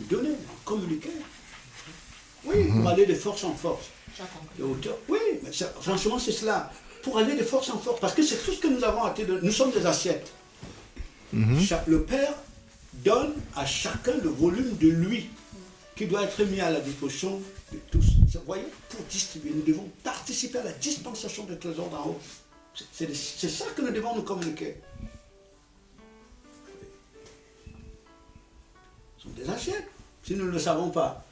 donner, communiquer. Oui, pour aller de force en force. De hauteur. Oui, mais franchement, c'est cela. Pour aller de force en force. Parce que c'est tout ce que nous avons à te donner. Nous sommes des assiettes. Le Père donne à chacun le volume de lui qui doit être mis à la disposition de tous. Vous voyez, pour distribuer, nous devons participer à la dispensation des trésors d'en haut. C'est ça que nous devons nous communiquer. Ce sont des assiettes, si nous ne le savons pas.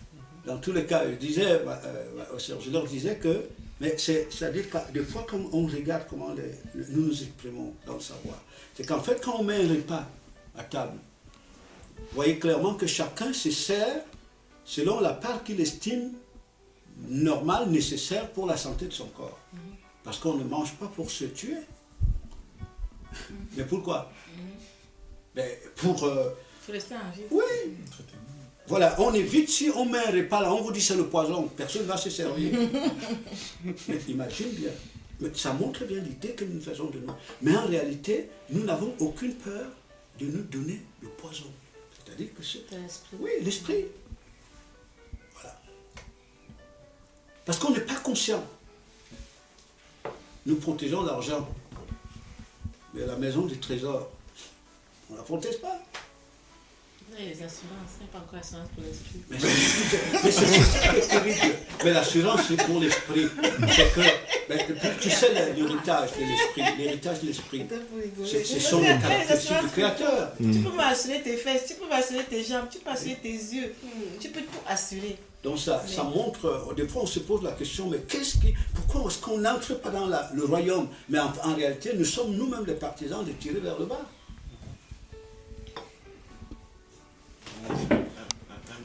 Dans tous les cas, je leur disais que, mais c'est-à-dire que des fois, quand on regarde comment nous nous exprimons dans le savoir, c'est qu'en fait, quand on met un repas à table, vous voyez clairement que chacun se sert selon la part qu'il estime normale, nécessaire pour la santé de son corps. Parce qu'on ne mange pas pour se tuer. Mais pourquoi? Pour rester en vie. Oui. Voilà, on évite, si on met un repas là, on vous dit c'est le poison, personne ne va se servir. Mais imagine bien, mais ça montre bien l'idée que nous faisons de nous. Mais en réalité, nous n'avons aucune peur de nous donner le poison. C'est-à-dire que c'est... Oui, l'esprit. Voilà. Parce qu'on n'est pas conscient. Nous protégeons l'argent. Mais la maison du trésor, on ne la protège pas. Les assurances, c'est pas encore l'assurance pour l'esprit. Mais c'est ça qui est terrible. Mais l'assurance, c'est pour l'esprit. C'est que, tu sais, l'héritage de l'esprit. L'héritage de l'esprit, ce sont les caractéristiques du Créateur. Tu peux m'assurer tes fesses, tu peux m'assurer tes jambes, tu peux assurer tes yeux. Tu peux tout assurer. Donc ça montre, des fois on se pose la question, mais pourquoi est-ce qu'on n'entre pas dans le royaume? Mais en réalité, nous sommes nous-mêmes les partisans de tirer vers le bas. Aime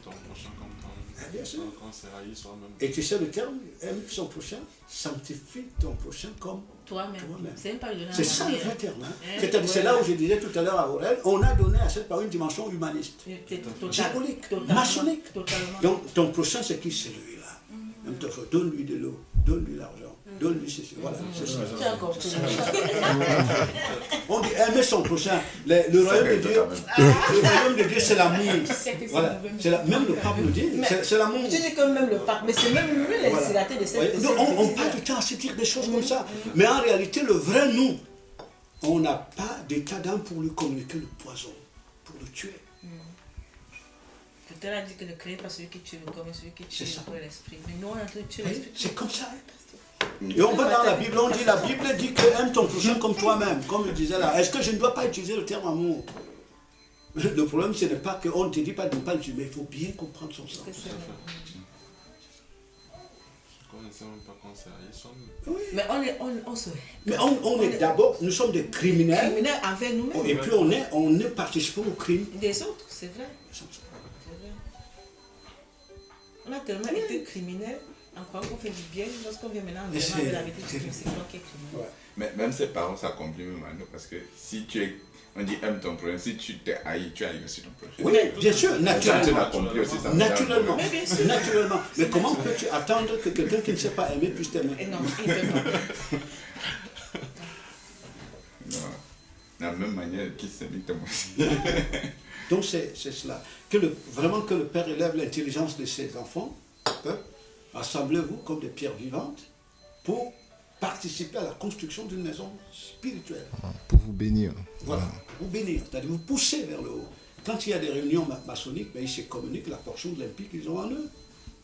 ton prochain comme bien sûr. quand c'est haï soi-même. Et tu sais le terme, aime son prochain, sanctifie ton prochain comme toi-même. C'est pas c'est ça le vrai terme. Hein. C'est là où je disais tout à l'heure à Aurel, on a donné à cette part une dimension humaniste, diabolique, maçonnique. Donc ton prochain c'est qui? C'est lui-là. Donne-lui de l'eau, donne-lui l'argent. Donne-lui ceci, voilà, c'est ça. On dit aimer son prochain. Le royaume de Dieu, c'est l'amour. Voilà. Même le pape le dit, c'est l'amour. Tu dis que même le pape, mais c'est même lui les législateur de cette... On passe du temps à se dire des choses comme ça. Mais en réalité, le vrai nous, on n'a pas d'état d'âme pour lui communiquer le poison, pour le tuer. Tu as dit que ne crée pas celui qui tue le corps, mais celui qui tue l'esprit. Mais nous, on a tué l'esprit. C'est comme ça. Et on va dans la Bible, la Bible dit que aime ton prochain comme toi-même, comme je disais là. Est-ce que je ne dois pas utiliser le terme amour? Le problème, ce n'est pas qu'on ne te dit pas de ne pas l'utiliser, mais il faut bien comprendre son sens. On ne sait même pas qu'on s'est haï soi-même. Oui. Mais on est d'abord, nous sommes des criminels. Criminels envers nous-mêmes. Et puis on est participant au crime des autres, c'est vrai. On a tellement été criminels. Encore qu'on fait du bien, lorsqu'on vient maintenant en vraiment la vérité, c'est toi qui es criminel. Mais même ses parents s'accomplissent même à nous, parce que si tu es, on dit aime ton prochain, si tu t'es haï, tu haïs aussi ton prochain. Oui, bien sûr, naturellement. Aussi, ça naturellement. Mais naturellement. Mais comment peux-tu attendre que quelqu'un qui ne sait pas aimer puisse t'aimer? Non, il ne peut pas. Non. De la même manière qu'il s'aime aussi. Donc c'est cela. Vraiment que le Père élève l'intelligence de ses enfants, assemblez-vous comme des pierres vivantes pour participer à la construction d'une maison spirituelle. Pour vous bénir. Voilà, vous bénir, c'est-à-dire vous pousser vers le haut. Quand il y a des réunions maçonniques, ils se communiquent la portion de l'impie qu'ils ont en eux,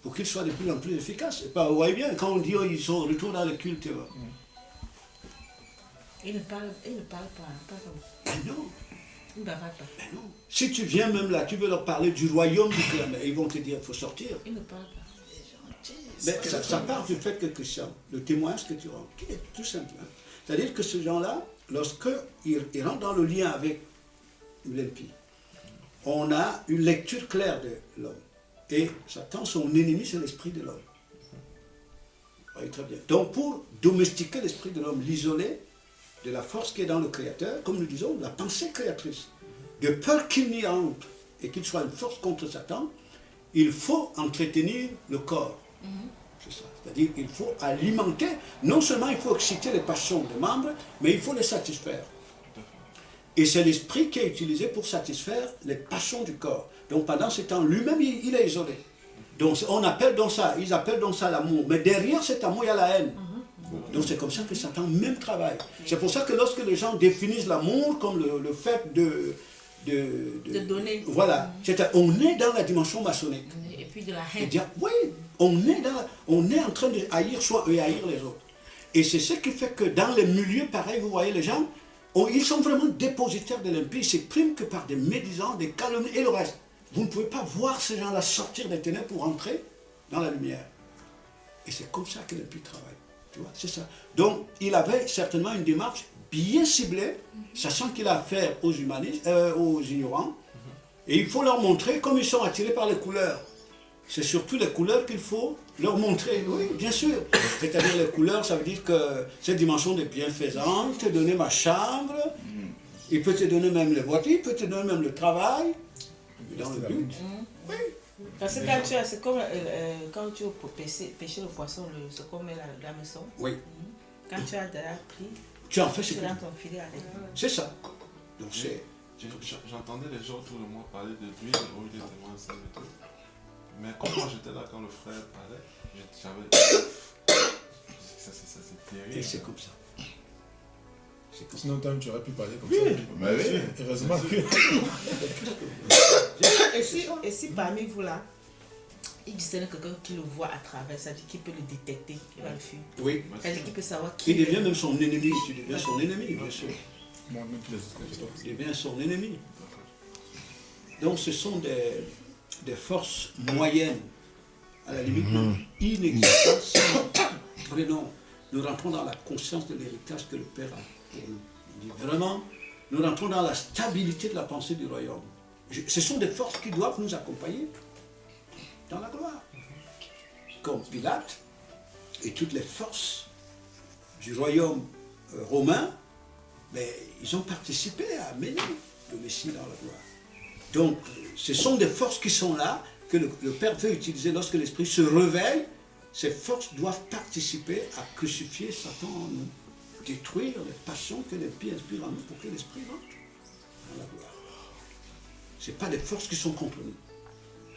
pour qu'ils soient de plus en plus efficaces. Et pas, vous voyez bien, quand on dit ils sont retour dans le culte. Ils ne parlent pas comme ça. Ben non. Ils ne bavardent pas. Ben non. Si tu viens même là, tu veux leur parler du royaume du Christ, ils vont te dire, il faut sortir. Ils ne parlent pas. Mais ça part du fait que Christian, le témoignage que tu rends, qui est tout simple. Hein. C'est-à-dire que ces gens-là, lorsqu'ils rentrent dans le lien avec l'impie, on a une lecture claire de l'homme. Et Satan, son ennemi, c'est l'esprit de l'homme. Oui, très bien. Donc pour domestiquer l'esprit de l'homme, l'isoler de la force qui est dans le Créateur, comme nous disons, la pensée créatrice, de peur qu'il n'y entre et qu'il soit une force contre Satan, il faut entretenir le corps. C'est ça. C'est-à-dire qu'il faut alimenter, non seulement il faut exciter les passions des membres, mais il faut les satisfaire. Et c'est l'esprit qui est utilisé pour satisfaire les passions du corps. Donc pendant ce temps, lui-même, il est isolé. Donc on appelle donc ça, ils appellent donc ça l'amour. Mais derrière cet amour, il y a la haine. Donc c'est comme ça que Satan même travaille. C'est pour ça que lorsque les gens définissent l'amour comme le fait de donner. Voilà. On est dans la dimension maçonnique. Et puis de la haine. Oui, on est en train de haïr soi et haïr les autres. Et c'est ce qui fait que dans les milieux pareils, vous voyez les gens, ils sont vraiment dépositaires de l'impie. Ils s'expriment que par des médisants, des calomnies et le reste. Vous ne pouvez pas voir ces gens-là sortir des ténèbres pour entrer dans la lumière. Et c'est comme ça que l'impie travaille. Tu vois, c'est ça. Donc, il avait certainement une démarche bien ciblée, sachant qu'il a affaire aux humanistes, aux ignorants. Et il faut leur montrer, comme ils sont attirés par les couleurs. C'est surtout les couleurs qu'il faut leur montrer. Oui, bien sûr. C'est-à-dire les couleurs, ça veut dire que cette dimension de bienfaisance, te donner ma chambre, il peut te donner même les voitures, il peut te donner même le travail, dans le but. Oui. Parce que c'est comme quand tu pêcher le poisson, ce qu'on met la maison. Oui. Quand tu as déjà pris, tu en fais ce tu que dans ton filet avec. C'est ça. Donc c'est... J'entendais les gens autour de moi parler de l'huile au lieu de témoins ensemble et tout. Mais comme moi j'étais là quand le frère parlait, j'avais... Ça c'est terrible. Et c'est comme ça. Sinon, toi, tu aurais pu parler comme Oui. ça. Mais oui. Heureusement que... Et si parmi vous là, il discerne quelqu'un qui le voit à travers, ça dit qu'il peut le détecter, il va le fuir. Oui. Ça dit qu'il peut savoir qui Il devient même son ennemi. Tu deviens son ennemi, bien sûr. Moi, même tous les autres. Il devient son ennemi. Donc ce sont des forces moyennes, à la limite inexistantes. Prenons, nous rentrons dans la conscience de l'héritage que le Père a pour nous. Il dit vraiment, nous rentrons dans la stabilité de la pensée du royaume. Ce sont des forces qui doivent nous accompagner dans la gloire. Comme Pilate et toutes les forces du royaume romain, mais ils ont participé à mener le Messie dans la gloire. Donc, ce sont des forces qui sont là, que le Père veut utiliser lorsque l'Esprit se réveille. Ces forces doivent participer à crucifier Satan en nous, détruire les passions que l'Esprit inspire en nous pour que l'Esprit rentre dans la gloire. Ce n'est pas des forces qui sont contre nous.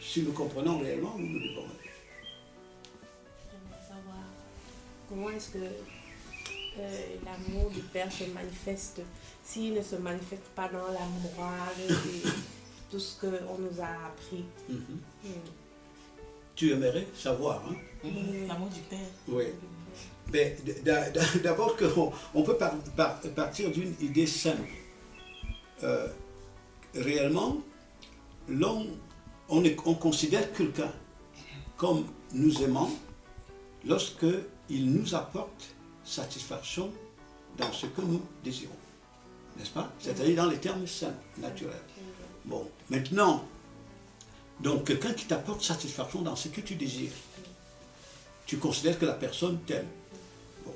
Si nous comprenons réellement, nous nous devons. J'aimerais savoir comment est-ce que l'amour du Père se manifeste s'il ne se manifeste pas dans la morale et tout ce qu'on nous a appris. Tu aimerais savoir, hein? L'amour du Père. Oui. Mais d'abord, on peut partir d'une idée simple. Réellement, on considère quelqu'un comme nous aimant lorsque il nous apporte satisfaction dans ce que nous désirons. N'est-ce pas? C'est-à-dire dans les termes simples, naturels. Bon, maintenant, donc quelqu'un qui t'apporte satisfaction dans ce que tu désires, tu considères que la personne t'aime. Bon.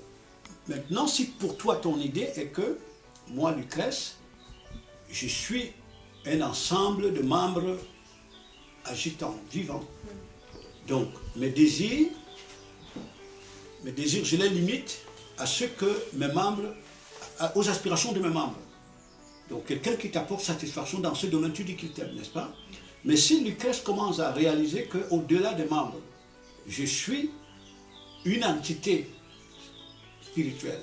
Maintenant, si pour toi ton idée est que, moi Lucrèce, je suis un ensemble de membres agitants, vivants. Donc, mes désirs, je les limite à ce que mes membres, aux aspirations de mes membres. Donc, quelqu'un qui t'apporte satisfaction dans ce domaine, tu dis qu'il t'aime, n'est-ce pas? Mais si Lucrèce commence à réaliser qu'au-delà des membres, je suis une entité spirituelle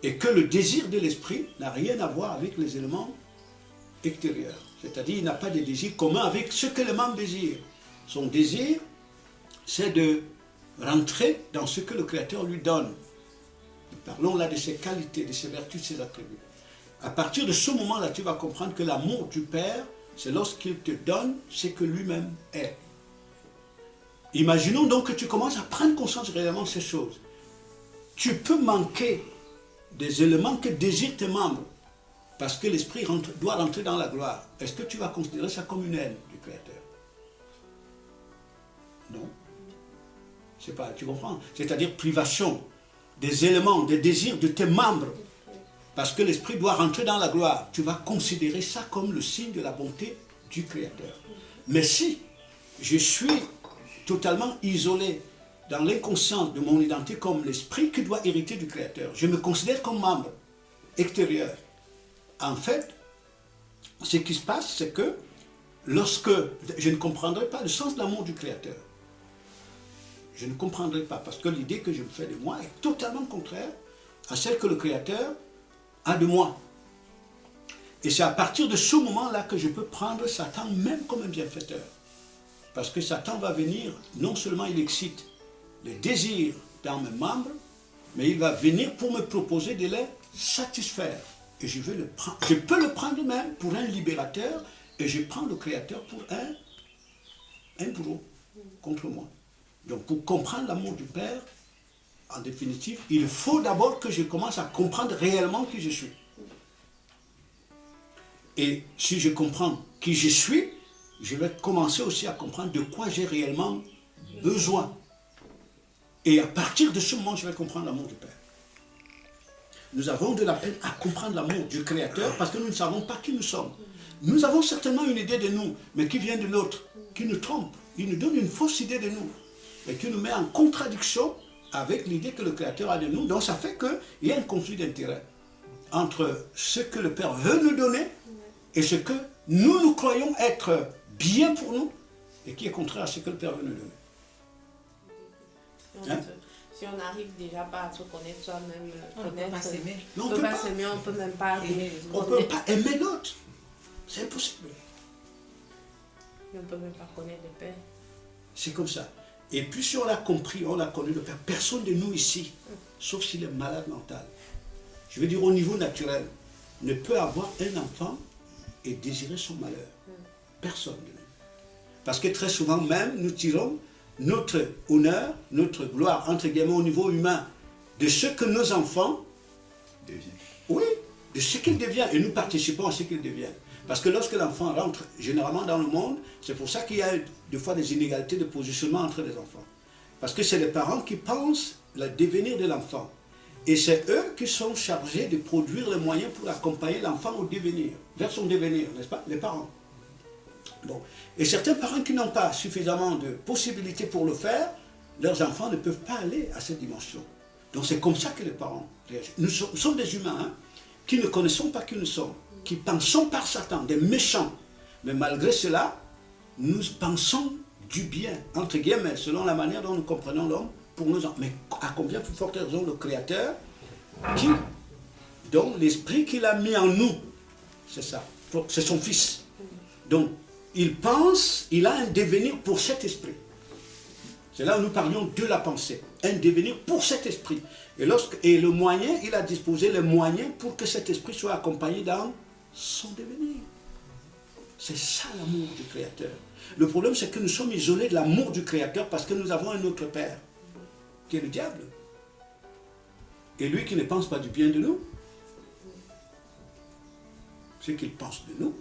et que le désir de l'esprit n'a rien à voir avec les éléments extérieurs. C'est-à-dire qu'il n'a pas de désir commun avec ce que les membres désirent. Son désir, c'est de rentrer dans ce que le Créateur lui donne. Nous parlons là de ses qualités, de ses vertus, de ses attributs. À partir de ce moment-là, tu vas comprendre que l'amour du Père, c'est lorsqu'il te donne ce que lui-même est. Imaginons donc que tu commences à prendre conscience réellement de ces choses. Tu peux manquer des éléments que désirent tes membres, parce que l'esprit doit rentrer dans la gloire. Est-ce que tu vas considérer ça comme une haine du Créateur? Non. C'est pas, tu comprends? C'est-à-dire privation des éléments, des désirs de tes membres, parce que l'esprit doit rentrer dans la gloire. Tu vas considérer ça comme le signe de la bonté du Créateur. Mais si je suis totalement isolé dans l'inconscience de mon identité comme l'esprit qui doit hériter du Créateur, je me considère comme membre extérieur, en fait, ce qui se passe, c'est que lorsque je ne comprendrai pas le sens de l'amour du Créateur, je ne comprendrai pas, parce que l'idée que je me fais de moi est totalement contraire à celle que le Créateur a de moi. Et c'est à partir de ce moment-là que je peux prendre Satan même comme un bienfaiteur. Parce que Satan va venir, non seulement il excite les désirs dans mes membres, mais il va venir pour me proposer de les satisfaire. Et je peux le prendre même pour un libérateur, et je prends le Créateur pour un bourreau contre moi. Donc pour comprendre l'amour du Père, en définitive, il faut d'abord que je commence à comprendre réellement qui je suis. Et si je comprends qui je suis, je vais commencer aussi à comprendre de quoi j'ai réellement besoin. Et à partir de ce moment, je vais comprendre l'amour du Père. Nous avons de la peine à comprendre l'amour du Créateur parce que nous ne savons pas qui nous sommes. Nous avons certainement une idée de nous, mais qui vient de l'autre, qui nous trompe. Il nous donne une fausse idée de nous et qui nous met en contradiction avec l'idée que le Créateur a de nous. Donc ça fait qu'il y a un conflit d'intérêt entre ce que le Père veut nous donner et ce que nous croyons être bien pour nous et qui est contraire à ce que le Père veut nous donner. Hein? Si on n'arrive déjà pas à se connaître soi-même, On ne peut pas s'aimer. on ne peut pas s'aimer, on ne peut même pas aimer. On ne peut pas aimer l'autre. C'est impossible. On ne peut même pas connaître le Père. C'est comme ça. Et puis si on l'a compris, on l'a connu le Père, personne de nous ici, sauf s'il est malade mental, je veux dire au niveau naturel, ne peut avoir un enfant et désirer son malheur. Personne de nous. Parce que très souvent même, nous tirons notre honneur, notre gloire, entre guillemets, au niveau humain, de ce que nos enfants Devient. oui, de ce qu'ils deviennent. Et nous participons à ce qu'ils deviennent. Parce que lorsque l'enfant rentre généralement dans le monde, c'est pour ça qu'il y a des fois des inégalités de positionnement entre les enfants. Parce que c'est les parents qui pensent le devenir de l'enfant. Et c'est eux qui sont chargés de produire les moyens pour accompagner l'enfant au devenir, vers son devenir, n'est-ce pas? Les parents. Bon. Et certains parents qui n'ont pas suffisamment de possibilités pour le faire, leurs enfants ne peuvent pas aller à cette dimension. Donc c'est comme ça que les parents réagissent. Nous sommes des humains hein, qui ne connaissons pas qui nous sommes, qui pensons par Satan, des méchants. Mais malgré cela, nous pensons du bien, entre guillemets, selon la manière dont nous comprenons l'homme pour nos enfants. Mais à combien plus forte raison le Créateur, dont l'esprit qu'il a mis en nous, c'est ça, c'est son Fils. Donc, il pense, il a un devenir pour cet esprit. C'est là où nous parlions de la pensée. Un devenir pour cet esprit. Et le moyen, il a disposé les moyens pour que cet esprit soit accompagné dans son devenir. C'est ça l'amour du Créateur. Le problème, c'est que nous sommes isolés de l'amour du Créateur parce que nous avons un autre Père, qui est le diable. Et lui qui ne pense pas du bien de nous, ce qu'il pense de nous,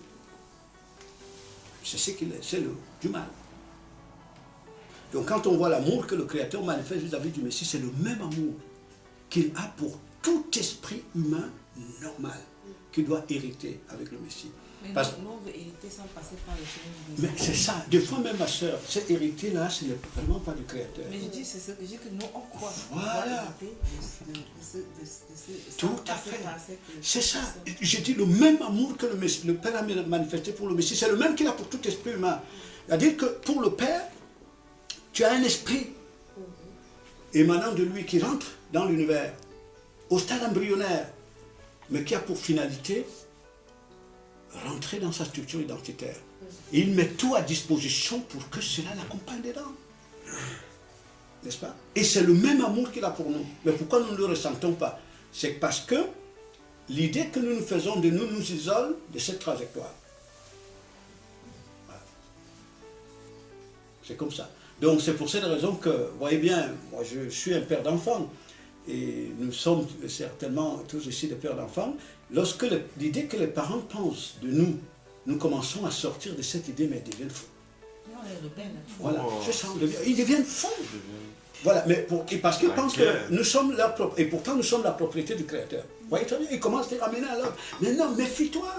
c'est ce qu'il est, c'est du mal. Donc quand on voit l'amour que le Créateur manifeste vis-à-vis du Messie, c'est le même amour qu'il a pour tout esprit humain normal, qu'il doit hériter avec le Messie. Mais Parce... nous, on veut hériter sans passer par le chemin du Mais c'est ça, des fois même ma soeur, cet hérité-là, ce n'est vraiment pas du Créateur. Mais je dis, c'est ce que je dis que nous, on croit. Voilà. Tout à fait. C'est ça. Je J'ai dit le même amour que le Père a manifesté pour le Messie, c'est le même qu'il a pour tout esprit humain. C'est-à-dire que pour le Père, tu as un esprit émanant de lui qui rentre dans l'univers, au stade embryonnaire, mais qui a pour finalité rentrer dans sa structure identitaire. Et il met tout à disposition pour que cela l'accompagne dedans. N'est-ce pas? Et c'est le même amour qu'il a pour nous. Mais pourquoi nous ne le ressentons pas? C'est parce que l'idée que nous nous faisons de nous isole de cette trajectoire. Voilà. C'est comme ça. Donc c'est pour cette raison que, vous voyez bien, moi je suis un père d'enfants. Et nous sommes certainement tous ici des pères d'enfants. Lorsque l'idée que les parents pensent de nous, nous commençons à sortir de cette idée, mais ils deviennent fous. Non, les rebelles. Voilà, c'est ça, ils deviennent fous. Voilà, mais parce qu'ils pensent que nous sommes leur propre, et pourtant nous sommes la propriété du Créateur. Vous voyez très bien, ils commencent à les ramener à l'autre. Mais non, méfie-toi.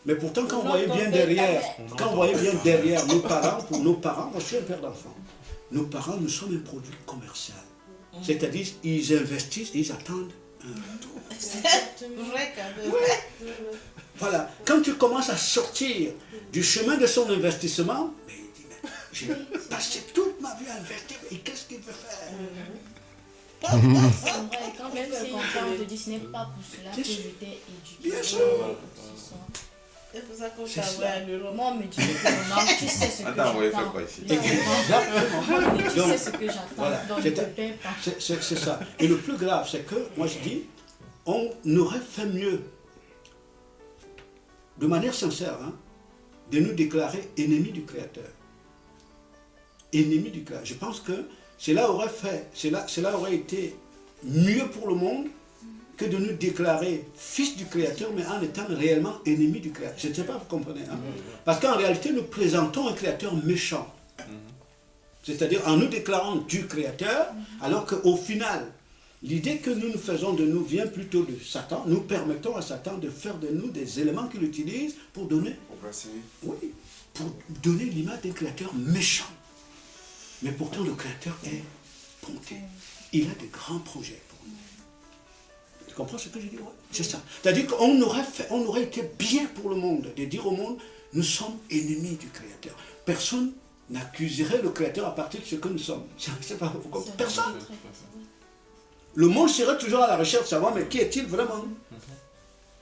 Mais pourtant, quand on voyait bien derrière nos parents, pour nos parents, moi je suis un père d'enfant, nos parents, nous sommes un produit commercial. C'est-à-dire, ils investissent, ils attendent C'est vrai quand même. Voilà. Quand tu commences à sortir du chemin de son investissement, mais il dit, mais j'ai passé toute ma vie à investir, et qu'est-ce qu'il veut faire? C'est vrai, quand même si on te dit ce n'est pas pour cela que je t'ai éduqué. Bien sûr. C'est pour ça qu'on C'est t'envoie à l'Europe. Moi, on me dit que non, tu sais ce que Attends, on va faire j'attends. quoi ici? Exactement. Moi, on me dit, tu Donc, sais ce que j'attends, voilà. donc je ne te paie pas. C'est ça. Et le plus grave, c'est que, moi je dis, on aurait fait mieux, de manière sincère, hein, de nous déclarer ennemis du Créateur. Ennemis du Créateur. Je pense que cela aurait été mieux pour le monde que de nous déclarer fils du Créateur, mais en étant réellement ennemis du Créateur. Je ne sais pas, vous comprenez. Hein? Parce qu'en réalité, nous présentons un Créateur méchant. C'est-à-dire en nous déclarant du Créateur, alors qu'au final, l'idée que nous nous faisons de nous vient plutôt de Satan. Nous permettons à Satan de faire de nous des éléments qu'il utilise pour donner, pour donner l'image d'un Créateur méchant. Mais pourtant, le Créateur est bonté. Il a de grands projets pour nous. Tu comprends ce que je dis? Ouais. C'est ça. C'est-à-dire qu'on aurait été bien pour le monde de dire au monde, nous sommes ennemis du Créateur. Personne n'accuserait le Créateur à partir de ce que nous sommes. C'est pas, vous comprenez? Personne. Le monde serait toujours à la recherche de savoir, mais qui est-il vraiment?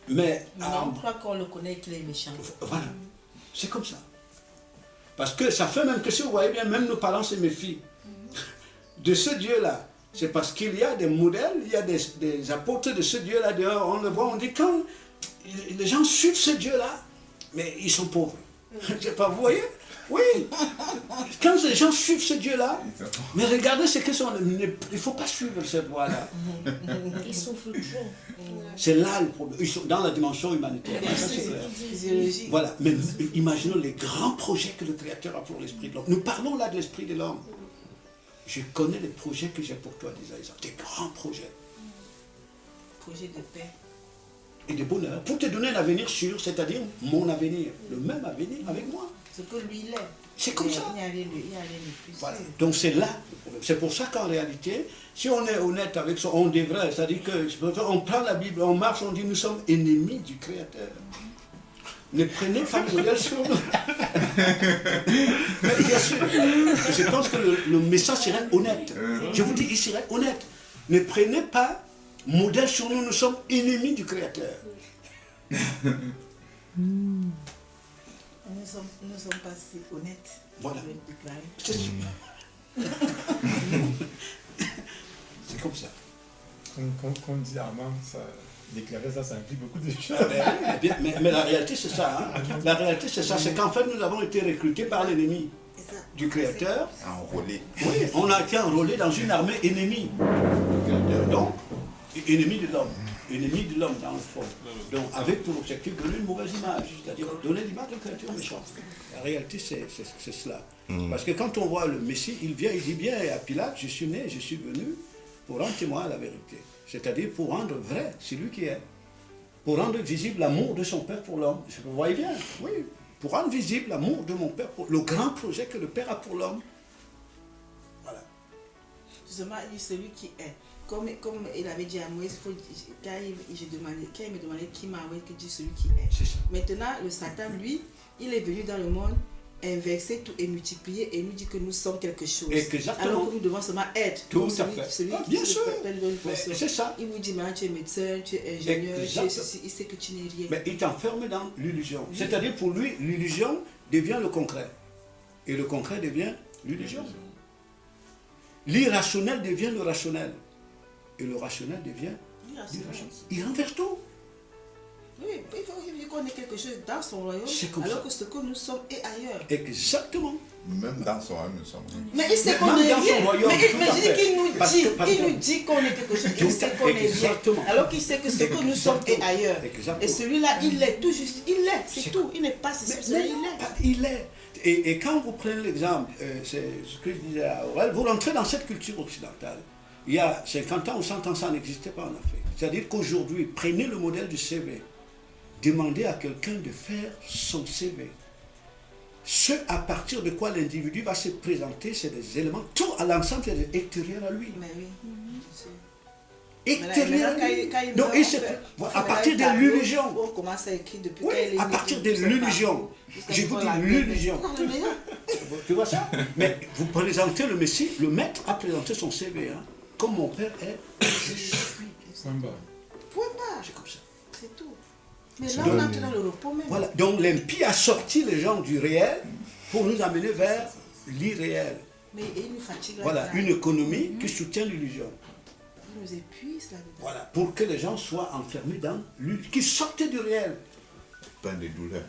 Mais on croit qu'on le connaît, qu'il est méchant. Voilà. C'est comme ça. Parce que ça fait même que si vous voyez bien, même nos parents se méfient de ce Dieu-là. C'est parce qu'il y a des modèles, il y a des apôtres de ce Dieu-là dehors. On le voit, on dit quand les gens suivent ce Dieu-là, mais ils sont pauvres. Je sais pas, vous voyez? Oui. Quand les gens suivent ce Dieu-là, mais regardez ce que sont. Il ne faut pas suivre cette voie-là. Ils souffrent trop. C'est là le problème. Ils sont dans la dimension humanitaire. Ça, c'est clair. Physiologique. Voilà, mais imaginons les grands projets que le Créateur a pour l'esprit de l'homme. Nous parlons là de l'esprit de l'homme. Je connais les projets que j'ai pour toi, disait Isaac. Des grands projets. Projet de paix. Et de bonheur. Pour te donner un avenir sûr, c'est-à-dire mon avenir. Le même avenir avec moi. Ce que lui, il est. C'est comme ça. Il y a rien de plus. Voilà. Donc c'est là. C'est pour ça qu'en réalité, si on est honnête avec ça, on devrait. C'est-à-dire qu'on prend la Bible, on marche, on dit nous sommes ennemis du Créateur. Ne prenez pas le modèle sur nous. Mais bien sûr, je pense que le message serait honnête. Je vous dis, il serait honnête. Ne prenez pas modèle sur nous, nous sommes ennemis du Créateur. Nous ne sommes pas si honnêtes. Voilà. Je vais le déclarer. C'est c'est comme ça. Comme dit Armand, déclarer ça, ça implique beaucoup de choses. Mais la réalité, c'est ça. Hein. La réalité, c'est ça. C'est qu'en fait, nous avons été recrutés par l'ennemi du Créateur. Enrôlé. Oui, on a été enrôlés dans une armée ennemie du Créateur. Donc, ennemi de l'homme. Ennemi de l'homme, dans le fond. Donc, avec pour objectif de donner une mauvaise image, c'est-à-dire donner l'image d'un Créateur méchant. La réalité, c'est cela. Parce que quand on voit le Messie, il vient, il dit bien à Pilate, je suis né, je suis venu pour rendre témoin à la vérité. C'est-à-dire pour rendre vrai celui qui est. Pour rendre visible l'amour de son Père pour l'homme. Vous voyez bien, oui. Pour rendre visible l'amour de mon Père pour le grand projet que le Père a pour l'homme. Voilà. Justement, il dit celui qui est. Comme il avait dit à Moïse, quand il me demandait qui m'a envoyé, que dit celui qui est. C'est ça. Maintenant, le Satan, lui, il est venu dans le monde inverser tout et multiplier et nous dit que nous sommes quelque chose. Exactement. Alors que nous devons seulement être. Tout Donc, à fait. Celui Bien qui sûr. c'est ça. Il vous dit maintenant tu es médecin, tu es ingénieur, tu es Exactement. ceci, il sait que tu n'es rien. Mais il t'enferme dans l'illusion. C'est-à-dire pour lui, l'illusion devient le concret. Et le concret devient l'illusion. L'irrationnel devient le rationnel. Et le rationnel devient l'irrationnel. Il renverse tout. Oui, il faut qu'on ait quelque chose dans son royaume, Comme alors ça. que ce que nous sommes est ailleurs. Exactement. Même dans son âme, nous sommes. Mais il sait qu'on Même est dans son rien. royaume, Mais tout à je fait. dis qu'il nous Parce dit, que- il nous dit qu'on est quelque chose, Tout il sait à- qu'on est rien. exactement. Alors qu'il sait que ce que nous sommes est ailleurs. Exactement. Et celui-là, il est tout juste, il est, c'est C'est- tout. Il n'est pas ceci, Mais cela, non, il est. il est. Et quand vous prenez l'exemple, c'est ce que je disais à Aurel, vous rentrez dans cette culture occidentale. Il y a 50 ans ou 100 ans, ça n'existait pas en Afrique. C'est-à-dire qu'aujourd'hui, prenez le modèle du CV. Demandez à quelqu'un de faire son CV. Ce à partir de quoi l'individu va se présenter, c'est des éléments, tout à l'ensemble, c'est extérieur à lui. Mais oui, je sais. extérieure. Donc, à partir de l'illusion. On commence à écrire depuis Oui, à partir de l'illusion. Je vous dis l'illusion. Tu vois ça? Mais vous présentez le Messie, le maître a présenté son CV. Hein. Comme mon père est, je suis. Point barre. Point barre. C'est comme ça. C'est tout. Mais là, on entre dans le repos même. Voilà. Donc l'impie a sorti les gens du réel pour nous amener vers l'irréel. Mais il nous fatigue là. Voilà, une économie qui soutient l'illusion. Il nous épuise là-dedans. Voilà, pour que les gens soient enfermés dans l'illusion, qui sortent du réel. Pas de douleur.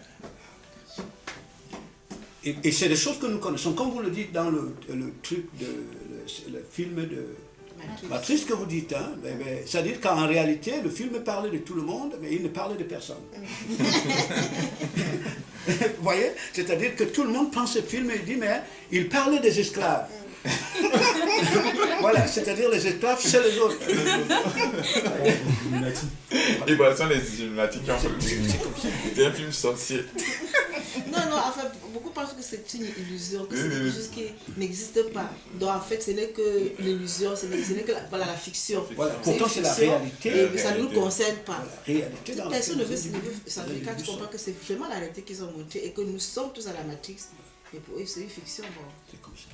Et c'est des choses que nous connaissons. Comme vous le dites dans le truc le film de Matrice que vous dites, hein, c'est-à-dire qu'en réalité, le film parlait de tout le monde, mais il ne parlait de personne. Vous voyez? C'est-à-dire que tout le monde prend ce film et il dit, mais il parlait des esclaves. Voilà, c'est-à-dire les esclaves, c'est les autres. Et voilà, ce sont les Illuminati qui ont fait le film. C'est un film sorcier. Non, en fait, beaucoup pensent que c'est une illusion, que c'est quelque chose qui n'existe pas. Donc en fait, ce n'est que l'illusion, ce n'est que la fiction. Voilà, pourtant c'est la fiction, réalité. Et ça ne nous concerne pas. La réalité dans Personne ne veut laquelle quand tu comprends que c'est vraiment la réalité qu'ils ont montrée et que nous sommes tous à la matrix. Et pour eux, c'est une fiction. Bon. C'est comme ça.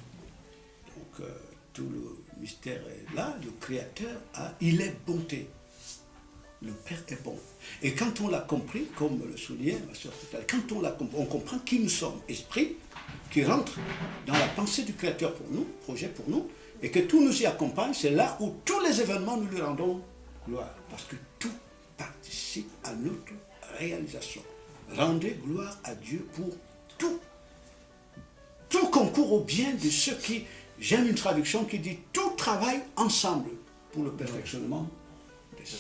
Donc tout le mystère est là, le Créateur il est bonté. Le Père est bon. Et quand on l'a compris, comme le soulignait ma soeur tout à l'heure, quand on l'a compris, on comprend qui nous sommes, esprit, qui rentre dans la pensée du Créateur pour nous, projet pour nous, et que tout nous y accompagne, c'est là où tous les événements nous lui rendons gloire. Parce que tout participe à notre réalisation. Rendez gloire à Dieu pour tout. Tout concourt au bien de ceux qui... J'aime une traduction qui dit « Tout travaille ensemble pour le perfectionnement des saints. »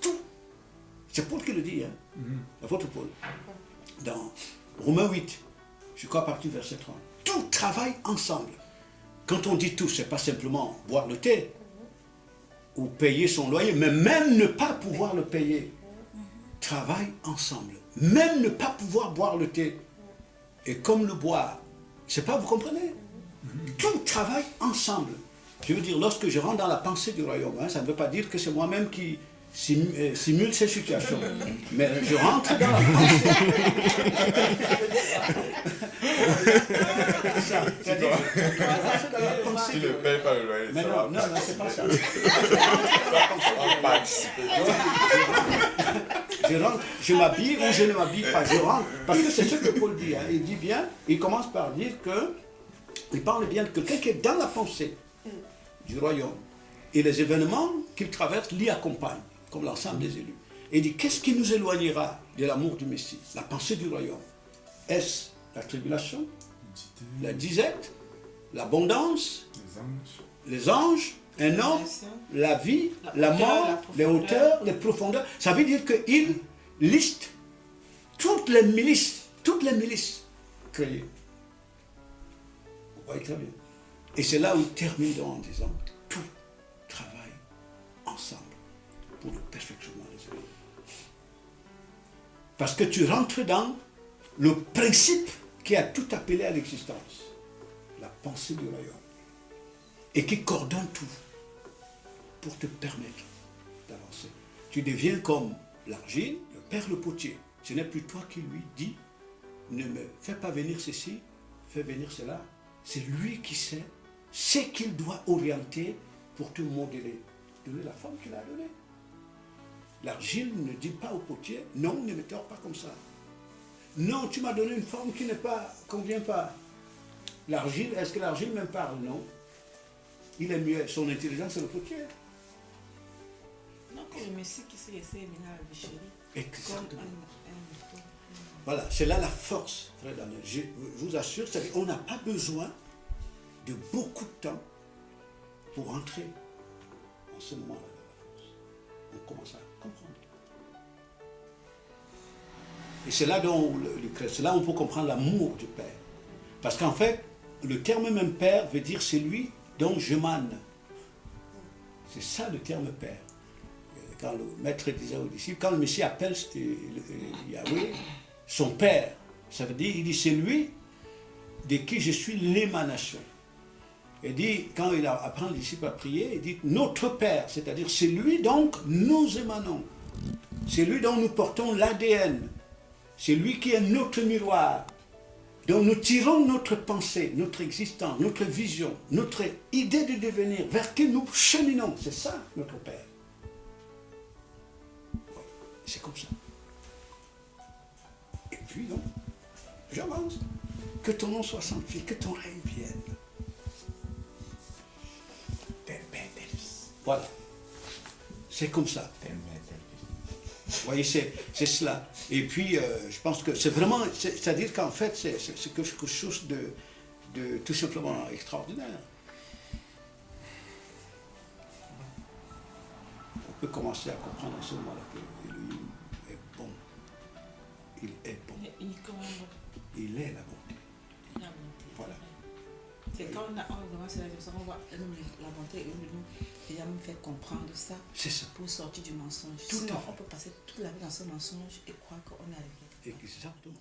Tout. C'est Paul qui le dit, hein. L'apôtre Paul. Dans Romains 8, je crois à partir du verset 30. Tout travaille ensemble. Quand on dit tout, ce n'est pas simplement boire le thé ou payer son loyer, mais même ne pas pouvoir le payer. Travaille ensemble. Même ne pas pouvoir boire le thé. Et comme le boire, c'est pas, vous comprenez? Tout travaille ensemble. Je veux dire, lorsque je rentre dans la pensée du royaume, hein, ça ne veut pas dire que c'est moi-même qui simule ces situations. Mais je rentre dans la pensée. Tu ne payes pas le loyer. Mais non, c'est pas ça. Je rentre, je m'habille ou je ne m'habille pas, je rentre. Parce que c'est ce que Paul dit. Hein. Il dit bien, il commence par dire que, il parle bien de quelqu'un qui est dans la pensée du royaume. Et les événements qu'il traverse l'y accompagnent, comme l'ensemble des élus. Et il dit, qu'est-ce qui nous éloignera de l'amour du Messie? La pensée du royaume. Est-ce la tribulation, la disette, l'abondance, les anges, un homme, la vie, la mort, les hauteurs, les profondeurs? Ça veut dire qu'il liste toutes les milices créées. Vous voyez très bien. Et c'est là où il termine en disant, tout travaille ensemble pour le perfectionnement des hommes. Parce que tu rentres dans le principe qui a tout appelé à l'existence, la pensée du royaume, et qui coordonne tout pour te permettre d'avancer. Tu deviens comme l'argile, le père le potier. Ce n'est plus toi qui lui dis, ne me fais pas venir ceci, fais venir cela. C'est lui qui sait ce qu'il doit orienter pour te modeler. Donner la forme qu'il a donnée. L'argile ne dit pas au potier, non, ne me tords pas comme ça. Non, tu m'as donné une forme qui ne convient pas. L'argile, est-ce que l'argile me parle? Non. Il est mieux, son intelligence, c'est le potier. Non, comme le Messie qui s'est laissé mener à la bicherie. Exactement. Voilà, c'est là la force, frère Daniel. Je vous assure, on n'a pas besoin de beaucoup de temps pour entrer en ce moment-là de la force. On commence à comprendre. Et c'est là c'est là où on peut comprendre l'amour du Père. Parce qu'en fait, le terme même Père veut dire c'est lui dont je mane. C'est ça le terme Père. Quand le maître disait aux disciples, quand le Messie appelle Yahweh son Père, ça veut dire, il dit c'est lui de qui je suis l'émanation. Il dit, quand il apprend le disciple à prier, il dit notre Père, c'est-à-dire c'est lui donc nous émanons. C'est lui dont nous portons l'ADN. C'est lui qui est notre miroir, dont nous tirons notre pensée, notre existence, notre vision, notre idée de devenir, vers qui nous cheminons. C'est ça, notre Père. C'est comme ça. Et puis, donc, j'avance. Que ton nom soit sanctifié, que ton règne vienne. Tel Père, tel Fils. Voilà. C'est comme ça. Tel Mère, tel Fils. Vous voyez, c'est cela. Et puis, je pense que c'est vraiment, c'est-à-dire qu'en fait, c'est quelque chose de tout simplement extraordinaire. On peut commencer à comprendre à ce moment-là que lui est bon. Il est bon. Il est la bonté. La bonté. Voilà. C'est quand on commence la leçon, on voit la bonté et nous déjà nous fait comprendre ça C'est ça. pour sortir du mensonge. Tout à Sinon, fait. on peut passer toute la vie dans ce mensonge et croire qu'on est arrivé. Exactement.